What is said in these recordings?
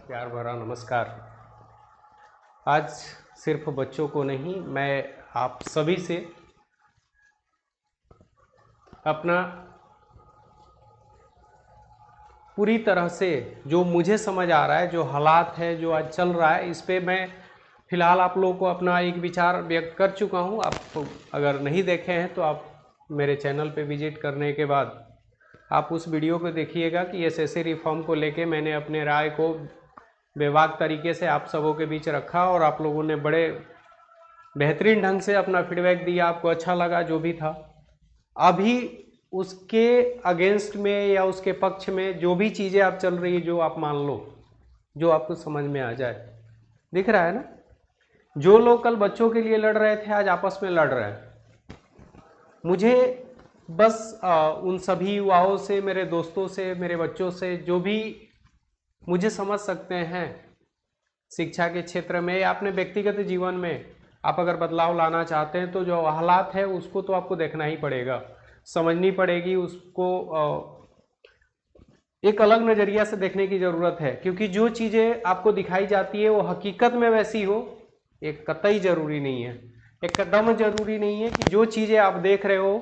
प्यार भरा नमस्कार। आज सिर्फ बच्चों को नहीं, मैं आप सभी से अपना पूरी तरह से जो मुझे समझ आ रहा है, जो हालात है, जो आज चल रहा है, इस पे मैं फिलहाल आप लोगों को अपना एक विचार व्यक्त कर चुका हूँ। आप अगर नहीं देखे हैं तो आप मेरे चैनल पे विजिट करने के बाद आप उस वीडियो को देखिएगा कि एसएससी रिफॉर्म को लेके मैंने अपने राय को बेबाक तरीके से आप सबों के बीच रखा और आप लोगों ने बड़े बेहतरीन ढंग से अपना फीडबैक दिया। आपको अच्छा लगा जो भी था। अभी उसके अगेंस्ट में या उसके पक्ष में जो भी चीज़ें आप चल रही है, जो आप मान लो, जो आपको समझ में आ जाए। दिख रहा है ना, जो लोग कल बच्चों के लिए लड़ रहे थे आज आपस में लड़ रहे हैं। मुझे बस उन सभी युवाओं से, मेरे दोस्तों से, मेरे बच्चों से, जो भी मुझे समझ सकते हैं शिक्षा के क्षेत्र में या अपने व्यक्तिगत जीवन में, आप अगर बदलाव लाना चाहते हैं तो जो हालात है उसको तो आपको देखना ही पड़ेगा, समझनी पड़ेगी, उसको एक अलग नज़रिया से देखने की ज़रूरत है। क्योंकि जो चीज़ें आपको दिखाई जाती है वो हकीकत में वैसी हो, एक कतई ज़रूरी नहीं है, एक कदम ज़रूरी नहीं है कि जो चीज़ें आप देख रहे हो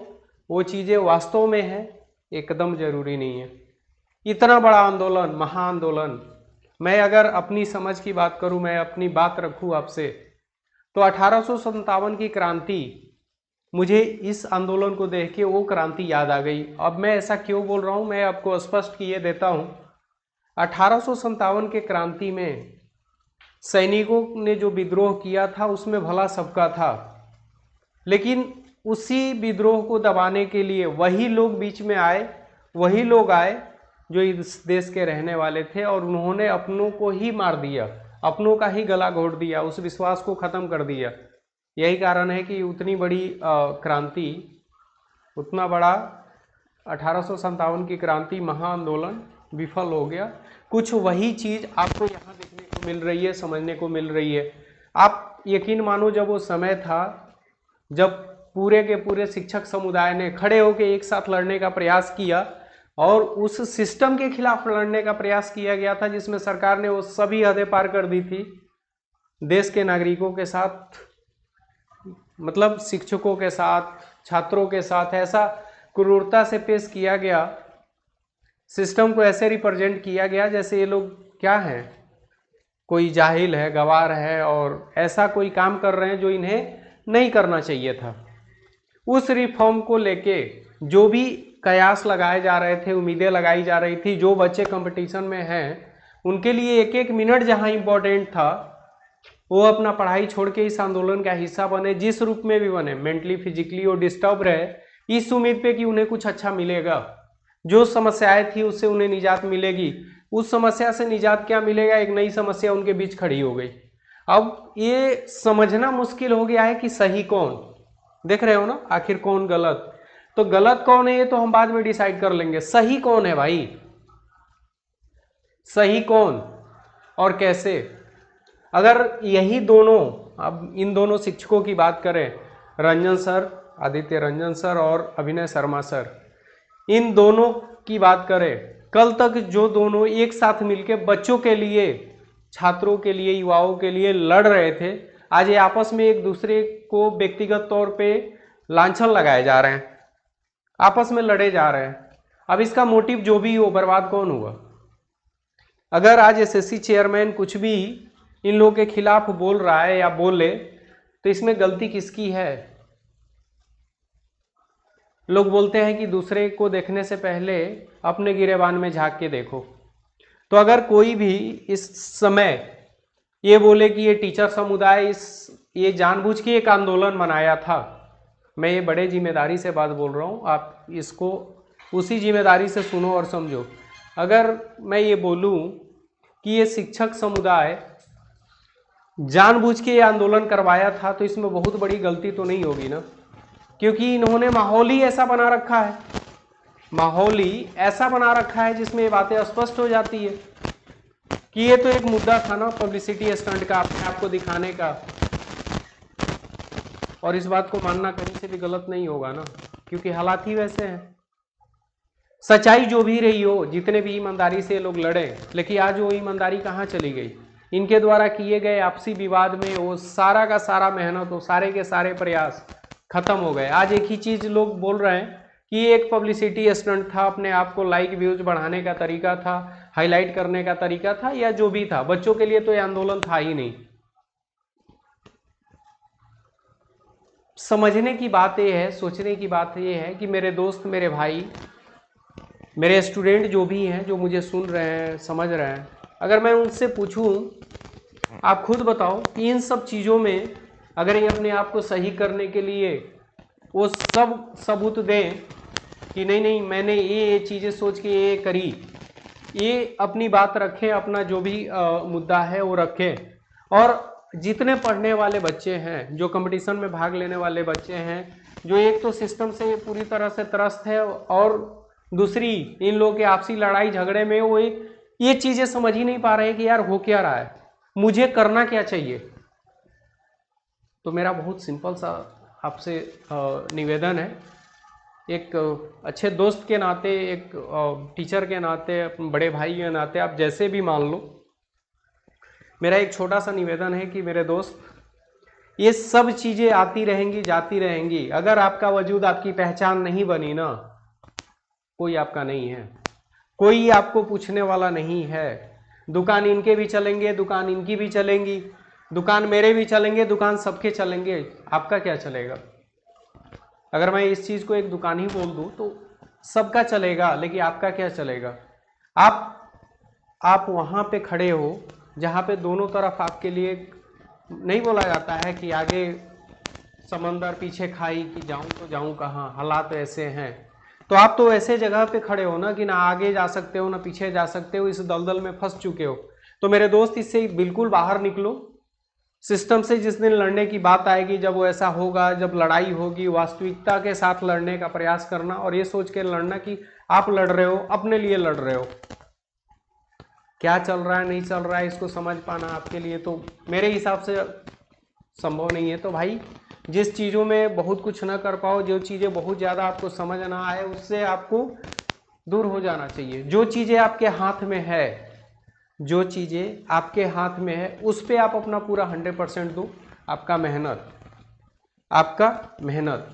वो चीज़ें वास्तव में है, एकदम ज़रूरी नहीं है। इतना बड़ा आंदोलन, महाआंदोलन, मैं अगर अपनी समझ की बात करूं, मैं अपनी बात रखूं आपसे, तो 1857 की क्रांति, मुझे इस आंदोलन को देख के वो क्रांति याद आ गई। अब मैं ऐसा क्यों बोल रहा हूं, मैं आपको स्पष्ट किए देता हूं। 1857 के क्रांति में सैनिकों ने जो विद्रोह किया था उसमें भला सबका था, लेकिन उसी विद्रोह को दबाने के लिए वही लोग बीच में आए, वही लोग आए जो इस देश के रहने वाले थे, और उन्होंने अपनों को ही मार दिया, अपनों का ही गला घोट दिया, उस विश्वास को ख़त्म कर दिया। यही कारण है कि उतनी बड़ी क्रांति, उतना बड़ा 1857 की क्रांति, महाआंदोलन विफल हो गया। कुछ वही चीज़ आपको यहाँ देखने को मिल रही है, समझने को मिल रही है। आप यकीन मानो, जब वो समय था जब पूरे के पूरे शिक्षक समुदाय ने खड़े होकर एक साथ लड़ने का प्रयास किया और उस सिस्टम के खिलाफ लड़ने का प्रयास किया गया था जिसमें सरकार ने वो सभी हदें पार कर दी थी, देश के नागरिकों के साथ, मतलब शिक्षकों के साथ, छात्रों के साथ ऐसा क्रूरता से पेश किया गया, सिस्टम को ऐसे रिप्रेजेंट किया गया जैसे ये लोग क्या हैं, कोई जाहिल है, गवार है और ऐसा कोई काम कर रहे हैं जो इन्हें नहीं करना चाहिए था। उस रिफॉर्म को लेके जो भी कयास लगाए जा रहे थे, उम्मीदें लगाई जा रही थी, जो बच्चे कंपटीशन में हैं उनके लिए एक एक मिनट जहां इंपॉर्टेंट था, वो अपना पढ़ाई छोड़ के इस आंदोलन का हिस्सा बने, जिस रूप में भी बने, मेंटली फिजिकली और डिस्टर्ब रहे, इस उम्मीद पे कि उन्हें कुछ अच्छा मिलेगा, जो समस्याएं थी उससे उन्हें निजात मिलेगी। उस समस्या से निजात क्या मिलेगा, एक नई समस्या उनके बीच खड़ी हो गई। अब ये समझना मुश्किल हो गया है कि सही कौन, देख रहे हो ना, आखिर कौन गलत। तो गलत कौन है ये तो हम बाद में डिसाइड कर लेंगे, सही कौन है भाई, सही कौन और कैसे। अगर यही दोनों, अब इन दोनों शिक्षकों की बात करें, रंजन सर, आदित्य रंजन सर और अभिनय शर्मा सर, इन दोनों की बात करें, कल तक जो दोनों एक साथ मिलकर बच्चों के लिए, छात्रों के लिए, युवाओं के लिए लड़ रहे थे, आज ये आपस में एक दूसरे को व्यक्तिगत तौर पे लांछन लगाए जा रहे हैं, आपस में लड़े जा रहे हैं। अब इसका मोटिव जो भी हो, बर्बाद कौन हुआ। अगर आज एसएससी चेयरमैन कुछ भी इन लोगों के खिलाफ बोल रहा है या बोले तो इसमें गलती किसकी है। लोग बोलते हैं कि दूसरे को देखने से पहले अपने गिरेबान में झांक के देखो। तो अगर कोई भी इस समय ये बोले कि ये टीचर समुदाय ये जानबूझ के एक आंदोलन बनाया था, मैं ये बड़े जिम्मेदारी से बात बोल रहा हूँ, आप इसको उसी जिम्मेदारी से सुनो और समझो। अगर मैं ये बोलूँ कि ये शिक्षक समुदाय जानबूझ के ये आंदोलन करवाया था तो इसमें बहुत बड़ी गलती तो नहीं होगी ना, क्योंकि इन्होंने माहौल ही ऐसा बना रखा है, माहौल ही ऐसा बना रखा है जिसमें ये बातें स्पष्ट हो जाती है कि ये तो एक मुद्दा था ना, पब्लिसिटी स्टंट का, अपने आप को दिखाने का, और इस बात को मानना कहीं से भी गलत नहीं होगा ना, क्योंकि हालात ही वैसे हैं। सच्चाई जो भी रही हो, जितने भी ईमानदारी से लोग लड़े, लेकिन आज वो ईमानदारी कहाँ चली गई? इनके द्वारा किए गए आपसी विवाद में वो सारा का सारा मेहनत, वो सारे के सारे प्रयास खत्म हो गए। आज एक ही चीज लोग बोल रहे हैं कि एक पब्लिसिटी स्टंट था, अपने आप को लाइक व्यूज बढ़ाने का तरीका था, हाईलाइट करने का तरीका था, या जो भी था। बच्चों के लिए तो ये आंदोलन था ही नहीं। समझने की बात यह है, सोचने की बात यह है कि मेरे दोस्त, मेरे भाई, मेरे स्टूडेंट जो भी हैं, जो मुझे सुन रहे हैं, समझ रहे हैं, अगर मैं उनसे पूछूं, आप खुद बताओ कि इन सब चीज़ों में अगर ये अपने आप को सही करने के लिए वो सब सबूत दें कि नहीं नहीं मैंने ये चीज़ें सोच के ये करी, ये अपनी बात रखें, अपना जो भी मुद्दा है वो रखें, और जितने पढ़ने वाले बच्चे हैं, जो कंपटीशन में भाग लेने वाले बच्चे हैं, जो एक तो सिस्टम से पूरी तरह से त्रस्त है, और दूसरी इन लोगों के आपसी लड़ाई झगड़े में वो ये चीज़ें समझ ही नहीं पा रहे हैं कि यार हो क्या रहा है, मुझे करना क्या चाहिए। तो मेरा बहुत सिंपल सा आपसे निवेदन है, एक अच्छे दोस्त के नाते, एक टीचर के नाते, बड़े भाई के नाते, आप जैसे भी मान लो, मेरा एक छोटा सा निवेदन है कि मेरे दोस्त, ये सब चीज़ें आती रहेंगी, जाती रहेंगी। अगर आपका वजूद, आपकी पहचान नहीं बनी ना, कोई आपका नहीं है, कोई आपको पूछने वाला नहीं है। दुकान इनके भी चलेंगे, दुकान इनकी भी चलेंगी, दुकान मेरे भी चलेंगे, दुकान सबके चलेंगे, आपका क्या चलेगा? अगर मैं इस चीज़ को एक दुकान ही बोल दूं तो सबका चलेगा, लेकिन आपका क्या चलेगा? आप वहाँ पे खड़े हो जहाँ पे दोनों तरफ आपके लिए नहीं बोला जाता है कि आगे समंदर पीछे खाई, कि जाऊँ तो जाऊँ कहाँ, हालात ऐसे हैं। तो आप तो ऐसे जगह पे खड़े हो ना कि ना आगे जा सकते हो ना पीछे जा सकते हो, इस दलदल में फंस चुके हो। तो मेरे दोस्त, इससे बिल्कुल बाहर निकलो। सिस्टम से जिस दिन लड़ने की बात आएगी, जब वो ऐसा होगा, जब लड़ाई होगी, वास्तविकता के साथ लड़ने का प्रयास करना, और ये सोच के लड़ना कि आप लड़ रहे हो, अपने लिए लड़ रहे हो। क्या चल रहा है, नहीं चल रहा है, इसको समझ पाना आपके लिए तो मेरे हिसाब से संभव नहीं है। तो भाई, जिस चीज़ों में बहुत कुछ ना कर पाओ, जो चीज़ें बहुत ज़्यादा आपको समझ ना आए, उससे आपको दूर हो जाना चाहिए। जो चीज़ें आपके हाथ में है, जो चीज़ें आपके हाथ में है, उस पर आप अपना पूरा 100% दो। आपका मेहनत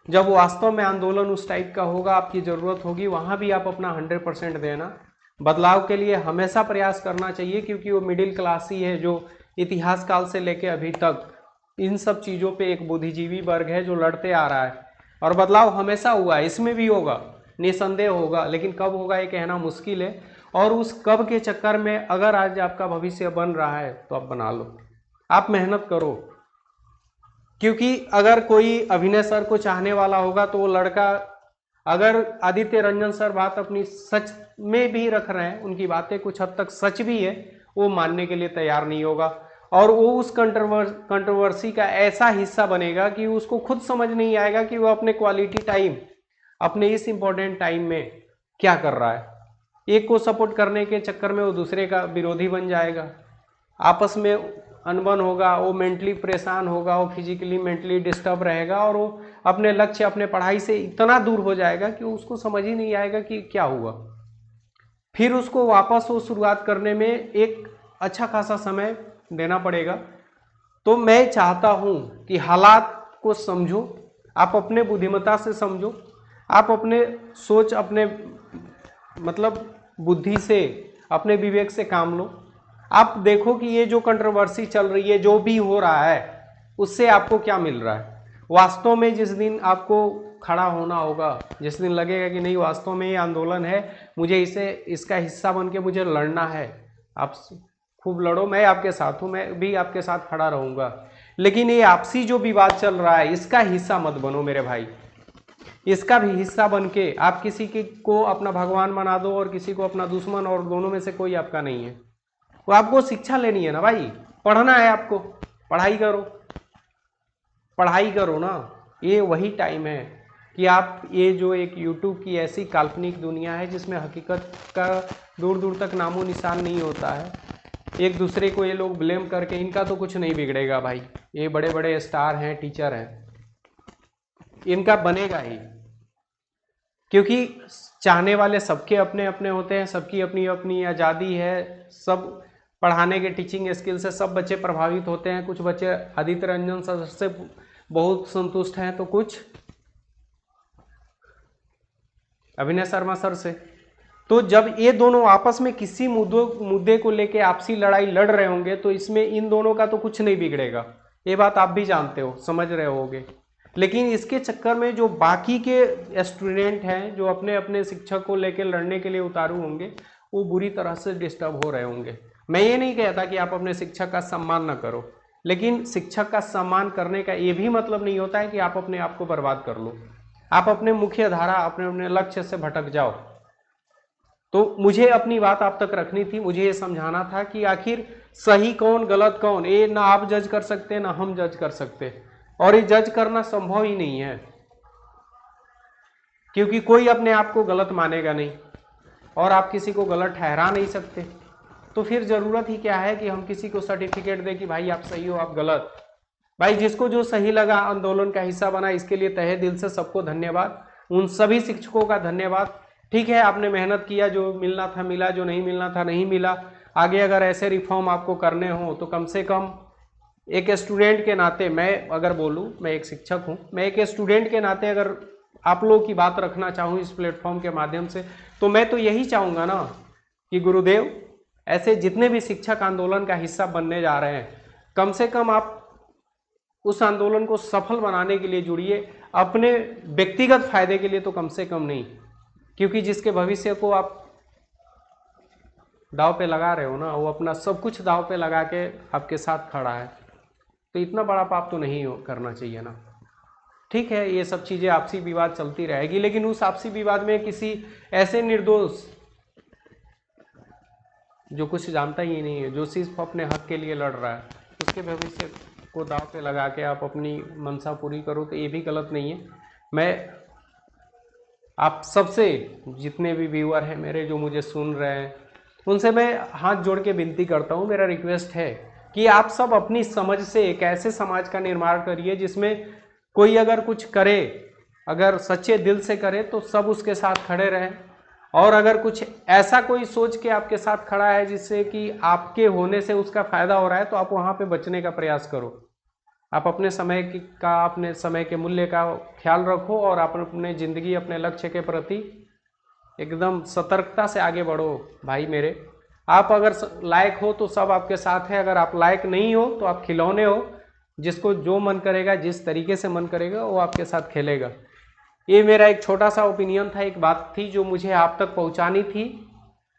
जब वास्तव में आंदोलन उस टाइप का होगा, आपकी ज़रूरत होगी, वहाँ भी आप अपना 100% देना। बदलाव के लिए हमेशा प्रयास करना चाहिए, क्योंकि वो मिडिल क्लास ही है जो इतिहास काल से लेके अभी तक इन सब चीज़ों पे एक बुद्धिजीवी वर्ग है जो लड़ते आ रहा है, और बदलाव हमेशा हुआ है, इसमें भी होगा, निसंदेह होगा, लेकिन कब होगा ये कहना मुश्किल है। और उस कब के चक्कर में अगर आज आपका भविष्य बन रहा है तो आप बना लो, आप मेहनत करो। क्योंकि अगर कोई अभिनय सर को चाहने वाला होगा तो वो लड़का, अगर आदित्य रंजन सर बात अपनी सच में भी रख रहे हैं, उनकी बातें कुछ हद तक सच भी है, वो मानने के लिए तैयार नहीं होगा, और वो उस कंट्रोवर्सी का ऐसा हिस्सा बनेगा कि उसको खुद समझ नहीं आएगा कि वो अपने क्वालिटी टाइम, अपने इस इंपॉर्टेंट टाइम में क्या कर रहा है। एक को सपोर्ट करने के चक्कर में वो दूसरे का विरोधी बन जाएगा, आपस में अनबन होगा, वो मेंटली परेशान होगा, वो फिजिकली मेंटली डिस्टर्ब रहेगा, और वो अपने लक्ष्य, अपने पढ़ाई से इतना दूर हो जाएगा कि उसको समझ ही नहीं आएगा कि क्या हुआ। फिर उसको वापस वो शुरुआत करने में एक अच्छा खासा समय देना पड़ेगा। तो मैं चाहता हूं कि हालात को समझो, आप अपने बुद्धिमत्ता से समझो, आप अपने सोच, अपने मतलब बुद्धि से, अपने विवेक से काम लो। आप देखो कि ये जो कंट्रोवर्सी चल रही है, जो भी हो रहा है, उससे आपको क्या मिल रहा है। वास्तव में जिस दिन आपको खड़ा होना होगा, जिस दिन लगेगा कि नहीं वास्तव में ये आंदोलन है, मुझे इसका हिस्सा बन के मुझे लड़ना है, आप खूब लड़ो, मैं आपके साथ हूँ, मैं भी आपके साथ खड़ा रहूँगा। लेकिन ये आपसी जो विवाद चल रहा है, इसका हिस्सा मत बनो मेरे भाई। इसका भी हिस्सा बन के आप किसी को अपना भगवान बना दो और किसी को अपना दुश्मन, और दोनों में से कोई आपका नहीं है। वो आपको शिक्षा लेनी है ना भाई, पढ़ना है आपको, पढ़ाई करो ना। ये वही टाइम है कि आप, ये जो एक YouTube की ऐसी काल्पनिक दुनिया है जिसमें हकीकत का दूर दूर तक नामो निशान नहीं होता है, एक दूसरे को ये लोग ब्लेम करके, इनका तो कुछ नहीं बिगड़ेगा भाई, ये बड़े बड़े स्टार हैं, टीचर हैं, इनका बनेगा ही। क्योंकि चाहने वाले सबके अपने अपने होते हैं, सबकी अपनी अपनी आज़ादी है, सब पढ़ाने के टीचिंग स्किल से सब बच्चे प्रभावित होते हैं। कुछ बच्चे आदित्य रंजन सर से बहुत संतुष्ट हैं, तो कुछ अभिनय शर्मा सर से। तो जब ये दोनों आपस में किसी मुद्दे को लेके आपसी लड़ाई लड़ रहे होंगे तो इसमें इन दोनों का तो कुछ नहीं बिगड़ेगा, ये बात आप भी जानते हो, समझ रहे होगे। लेकिन इसके चक्कर में जो बाकी के स्टूडेंट हैं जो अपने अपने शिक्षक को लेकर लड़ने के लिए उतारू होंगे, वो बुरी तरह से डिस्टर्ब हो रहे होंगे। मैं ये नहीं कहता कि आप अपने शिक्षक का सम्मान न करो, लेकिन शिक्षक का सम्मान करने का ये भी मतलब नहीं होता है कि आप अपने आप को बर्बाद कर लो, आप अपने मुख्य धारा अपने अपने लक्ष्य से भटक जाओ। तो मुझे अपनी बात आप तक रखनी थी, मुझे ये समझाना था कि आखिर सही कौन गलत कौन, ये ना आप जज कर सकते ना हम जज कर सकते, और ये जज करना संभव ही नहीं है, क्योंकि कोई अपने आप को गलत मानेगा नहीं और आप किसी को गलत ठहरा नहीं सकते। तो फिर जरूरत ही क्या है कि हम किसी को सर्टिफिकेट दें कि भाई आप सही हो आप गलत। भाई जिसको जो सही लगा आंदोलन का हिस्सा बना, इसके लिए तहे दिल से सबको धन्यवाद, उन सभी शिक्षकों का धन्यवाद। ठीक है, आपने मेहनत किया, जो मिलना था मिला, जो नहीं मिलना था नहीं मिला। आगे अगर ऐसे रिफॉर्म आपको करने हो तो कम से कम एक स्टूडेंट के नाते, मैं अगर बोलूँ, मैं एक शिक्षक हूँ, मैं एक स्टूडेंट के नाते अगर आप लोगों की बात रखना चाहूँ इस प्लेटफॉर्म के माध्यम से, तो मैं तो यही चाहूँगा ना कि गुरुदेव ऐसे जितने भी शिक्षक आंदोलन का हिस्सा बनने जा रहे हैं, कम से कम आप उस आंदोलन को सफल बनाने के लिए जुड़िए, अपने व्यक्तिगत फायदे के लिए तो कम से कम नहीं, क्योंकि जिसके भविष्य को आप दांव पे लगा रहे हो ना, वो अपना सब कुछ दांव पे लगा के आपके साथ खड़ा है, तो इतना बड़ा पाप तो नहीं करना चाहिए ना। ठीक है, ये सब चीज़ें आपसी विवाद चलती रहेगी, लेकिन उस आपसी विवाद में किसी ऐसे निर्दोष जो कुछ जानता ही नहीं है, जो सिर्फ अपने हक के लिए लड़ रहा है, उसके भविष्य को दांव पे लगा के आप अपनी मनसा पूरी करो, तो ये भी गलत नहीं है। मैं आप सबसे, जितने भी व्यूअर हैं मेरे जो मुझे सुन रहे हैं, उनसे मैं हाथ जोड़ के विनती करता हूँ, मेरा रिक्वेस्ट है कि आप सब अपनी समझ से एक ऐसे समाज का निर्माण करिए जिसमें कोई अगर कुछ करे, अगर सच्चे दिल से करे तो सब उसके साथ खड़े रहें, और अगर कुछ ऐसा कोई सोच के आपके साथ खड़ा है जिससे कि आपके होने से उसका फायदा हो रहा है, तो आप वहाँ पे बचने का प्रयास करो। आप अपने समय का, अपने समय के मूल्य का ख्याल रखो, और आप अपने ज़िंदगी, अपने लक्ष्य के प्रति एकदम सतर्कता से आगे बढ़ो। भाई मेरे, आप अगर लायक हो तो सब आपके साथ है, अगर आप लायक नहीं हो तो आप खिलौने हो, जिसको जो मन करेगा, जिस तरीके से मन करेगा वो आपके साथ खेलेगा। ये मेरा एक छोटा सा ओपिनियन था, एक बात थी जो मुझे आप तक पहुंचानी थी।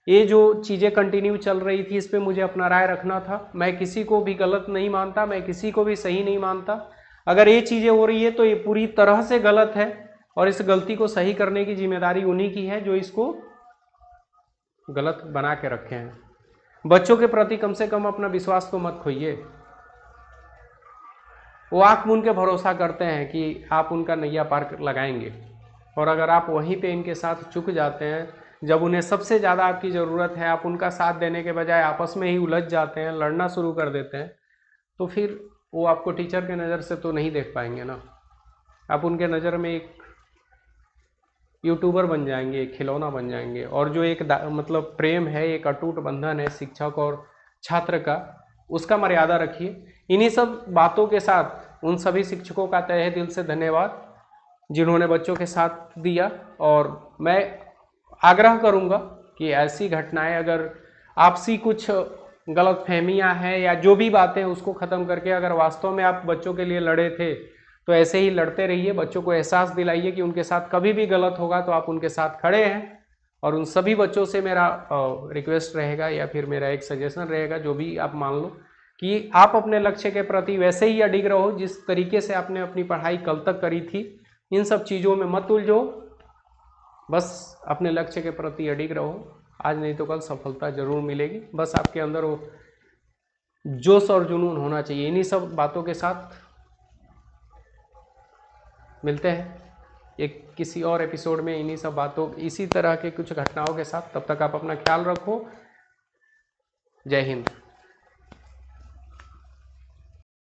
ये जो चीज़ें कंटिन्यू चल रही थी, इस पे मुझे अपना राय रखना था। मैं किसी को भी गलत नहीं मानता, मैं किसी को भी सही नहीं मानता। अगर ये चीज़ें हो रही है तो ये पूरी तरह से गलत है, और इस गलती को सही करने की जिम्मेदारी उन्हीं की है जो इसको गलत बना के रखे हैं। बच्चों के प्रति कम से कम अपना विश्वास तो मत खोइए। वो आंख मूंद के भरोसा करते हैं कि आप उनका नैया पार लगाएंगे, और अगर आप वहीं पे इनके साथ चुक जाते हैं, जब उन्हें सबसे ज़्यादा आपकी ज़रूरत है, आप उनका साथ देने के बजाय आपस में ही उलझ जाते हैं, लड़ना शुरू कर देते हैं, तो फिर वो आपको टीचर के नज़र से तो नहीं देख पाएंगे ना। आप उनके नज़र में एक यूट्यूबर बन जाएंगे, एक खिलौना बन जाएंगे। और जो एक मतलब प्रेम है, एक अटूट बंधन है शिक्षक और छात्र का, उसका मर्यादा रखिए। इन्हीं सब बातों के साथ उन सभी शिक्षकों का तहे दिल से धन्यवाद जिन्होंने बच्चों के साथ दिया, और मैं आग्रह करूंगा कि ऐसी घटनाएं, अगर आपसी कुछ गलतफहमियां हैं या जो भी बातें, उसको ख़त्म करके अगर वास्तव में आप बच्चों के लिए लड़े थे तो ऐसे ही लड़ते रहिए। बच्चों को एहसास दिलाइए कि उनके साथ कभी भी गलत होगा तो आप उनके साथ खड़े हैं। और उन सभी बच्चों से मेरा रिक्वेस्ट रहेगा या फिर मेरा एक सजेशन रहेगा, जो भी आप मान लो, कि आप अपने लक्ष्य के प्रति वैसे ही अडिग रहो जिस तरीके से आपने अपनी पढ़ाई कल तक करी थी। इन सब चीज़ों में मत उलझो, बस अपने लक्ष्य के प्रति अडिग रहो। आज नहीं तो कल सफलता जरूर मिलेगी, बस आपके अंदर वो जोश और जुनून होना चाहिए। इन्हीं सब बातों के साथ मिलते हैं एक किसी और एपिसोड में, इन्हीं सब बातों, इसी तरह के कुछ घटनाओं के साथ। तब तक आप अपना ख्याल रखो। जय हिंद।